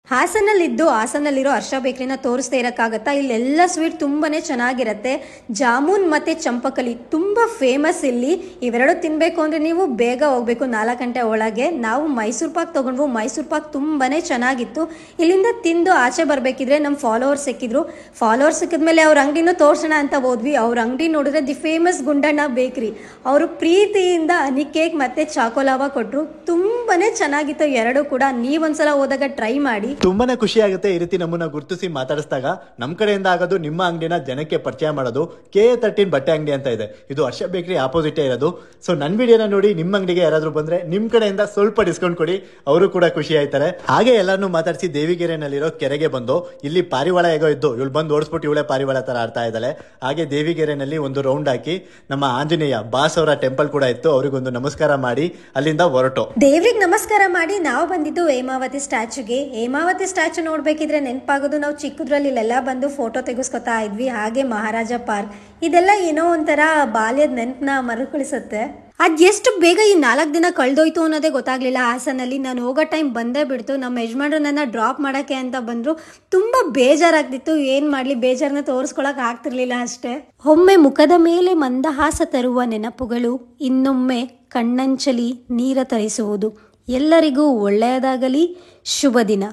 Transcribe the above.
ಹಾಸನಲ್ಲಿರೋ ಹರ್ಷ ಬೇಕ್ರಿನ ತೋರಿಸ್ತಾ ಇರೋಕ್ಕಾಗತ್ತಾ? ಇಲ್ಲೆಲ್ಲ ಸ್ವೀಟ್ ತುಂಬಾನೇ ಚೆನ್ನಾಗಿರುತ್ತೆ. ಜಾಮೂನ್ ಮತ್ತೆ ಚಂಪಕಲಿ ತುಂಬಾ ಫೇಮಸ್ ಇಲ್ಲಿ. ಇವೆರಡು ತಿನ್ಬೇಕು ಅಂದ್ರೆ ನೀವು ಬೇಗ ಹೋಗ್ಬೇಕು, 4 ಗಂಟೆ ಒಳಗೆ. ನಾವು ಮೈಸೂರು ಪಾಕ್ ತಗೊಂಡ್ವು. ಮೈಸೂರು ಪಾಕ್ ತುಂಬಾನೇ ಚೆನ್ನಾಗಿತ್ತು. ಇಲ್ಲಿಂದ ತಿಂದು ಆಚೆ ಬರ್ಬೇಕಿದ್ರೆ ನಮ್ಮ ಫಾಲೋವರ್ಸ್ ಸಿಕ್ಕಿದ್ರು. ಫಾಲೋವರ್ಸ್ ಸಿಕ್ಕಿದ್ಮೇಲೆ ಅವ್ರ ಅಂಗಡಿನೂ ತೋರ್ಸೋಣ ಅಂತ ಹೋದ್ವಿ. ಅವ್ರ ಅಂಗಡಿ ನೋಡಿದ್ರೆ ದಿ ಫೇಮಸ್ ಗುಂಡಣ್ಣ ಬೇಕ್ರಿ. ಅವರು ಪ್ರೀತಿಯಿಂದ ಹನಿ ಕೇಕ್ ಮತ್ತೆ ಚಾಕೋಲಾವಾ ಕೊಟ್ರು. ತುಂಬಾನೇ ಚೆನ್ನಾಗಿತ್ತು ಎರಡು ಕೂಡ. ನೀವೊಂದ್ಸಲ ಹೋದಾಗ ಟ್ರೈ ಮಾಡಿ. ತುಂಬಾನೇ ಖುಷಿ ಆಗುತ್ತೆ ಈ ರೀತಿ ನಮ್ಮನ್ನ ಗುರುತಿಸಿ ಮಾತಾಡಿಸಿದಾಗ. ನಮ್ಮ ಕಡೆಯಿಂದ ಆಗೋದು ನಿಮ್ಮ ಅಂಗಡಿನ ಜನಕ್ಕೆ ಪರಿಚಯ ಮಾಡೋದು. KA13 ಬಟ್ಟೆ ಅಂಗಡಿ ಅಂತ ಇದೆ. ಇದು ಹರ್ಷ ಬೇಕ್ರಿ ಆಪೋಸಿಟ್ ಇರೋದು. ಸೊ ನನ್ನ ವಿಡಿಯೋನ ನೋಡಿ ನಿಮ್ಮ ಅಂಗಡಿಗೆ ಯಾರಾದ್ರೂ ಬಂದ್ರೆ ನಿಮ್ ಕಡೆಯಿಂದ ಸ್ವಲ್ಪ ಡಿಸ್ಕೌಂಟ್ ಕೊಡಿ, ಅವರು ಕೂಡ ಖುಷಿ ಆಯ್ತಾರೆ. ಹಾಗೆ ಎಲ್ಲಾನು ಮಾತಾಡಿಸಿ ದೇವಿಗೆರೆನಲ್ಲಿರೋ ಕೆರೆಗೆ ಬಂದು ಇಲ್ಲಿ ಪಾರಿವಾಳ ಹೇಗೋ ಇದ್ದು ಇವಳು ಬಂದು ಓಡಿಸ್ಬಿಟ್ಟು ಇವಳೆ ಪಾರಿವಾಳ ತರ ಆಡ್ತಾ ಇದ್ದಾಳೆ. ಹಾಗೆ ದೇವಿಗೆರೆನಲ್ಲಿ ಒಂದು ರೌಂಡ್ ಹಾಕಿ ನಮ್ಮ ಆಂಜನೇಯ ಬಾಸ್ ಅವರ ಟೆಂಪಲ್ ಕೂಡ ಇತ್ತು, ಅವರಿಗೊಂದು ನಮಸ್ಕಾರ ಮಾಡಿ ಅಲ್ಲಿಂದ ಹೊರಟು. ದೇವ್ರಿಗೆ ನಮಸ್ಕಾರ ಮಾಡಿ ನಾವು ಬಂದಿದ್ದು ಹೇಮಾವತಿ ಸ್ಟ್ಯಾಚುಗೆ. ಹೇಮಾವತಿ ಸ್ಟ್ಯಾಚು ನೋಡ್ಬೇಕಿದ್ರೆ ನೆನಪಾಗೋದು ನಾವು ಚಿಕ್ಕದ್ರಲ್ಲಿ ಇಲ್ಲೆಲ್ಲ ಬಂದು ಫೋಟೋ ತೆಗೆಸ್ಕೊತಾ ಇದ್ವಿ. ಹಾಗೆ ಮಹಾರಾಜ ಪಾರ್ಕ್, ಇದೆಲ್ಲ ಏನೋ ಒಂಥರ ಬಾಲ್ಯದ ನೆನಪನ್ನ ಮರುಕಳಿಸುತ್ತೆ. ಎಷ್ಟು ಬೇಗ ಈ 4 ದಿನ ಕಳೆದೋಯ್ತು ಅನ್ನೋದೇ ಗೊತ್ತಾಗ್ಲಿಲ್ಲ. ಹಾಸನಲ್ಲಿ ನಾನು ಹೋಗೋ ಟೈಮ್ ಬಂದೇ ಬಿಡ್ತು. ನಮ್ಮ ಯಜಮಾನ್ರು ನನ್ನ ಡ್ರಾಪ್ ಮಾಡಕ್ಕೆ ಅಂತ ಬಂದ್ರು. ತುಂಬಾ ಬೇಜಾರಾಗ್ತಿತ್ತು. ಏನ್ ಮಾಡ್ಲಿ, ಬೇಜಾರನ್ನ ತೋರಿಸ್ಕೊಳಕ್ ಆಗ್ತಿರ್ಲಿಲ್ಲ ಅಷ್ಟೇ. ಒಮ್ಮೆ ಮುಖದ ಮೇಲೆ ಮಂದಹಾಸ ತರುವ ನೆನಪುಗಳು, ಇನ್ನೊಮ್ಮೆ ಕಣ್ಣಂಚಲಿ ನೀರ ತರಿಸುವುದು. ಎಲ್ಲರಿಗೂ ಒಳ್ಳೆಯದಾಗಲಿ. ಶುಭ ದಿನ.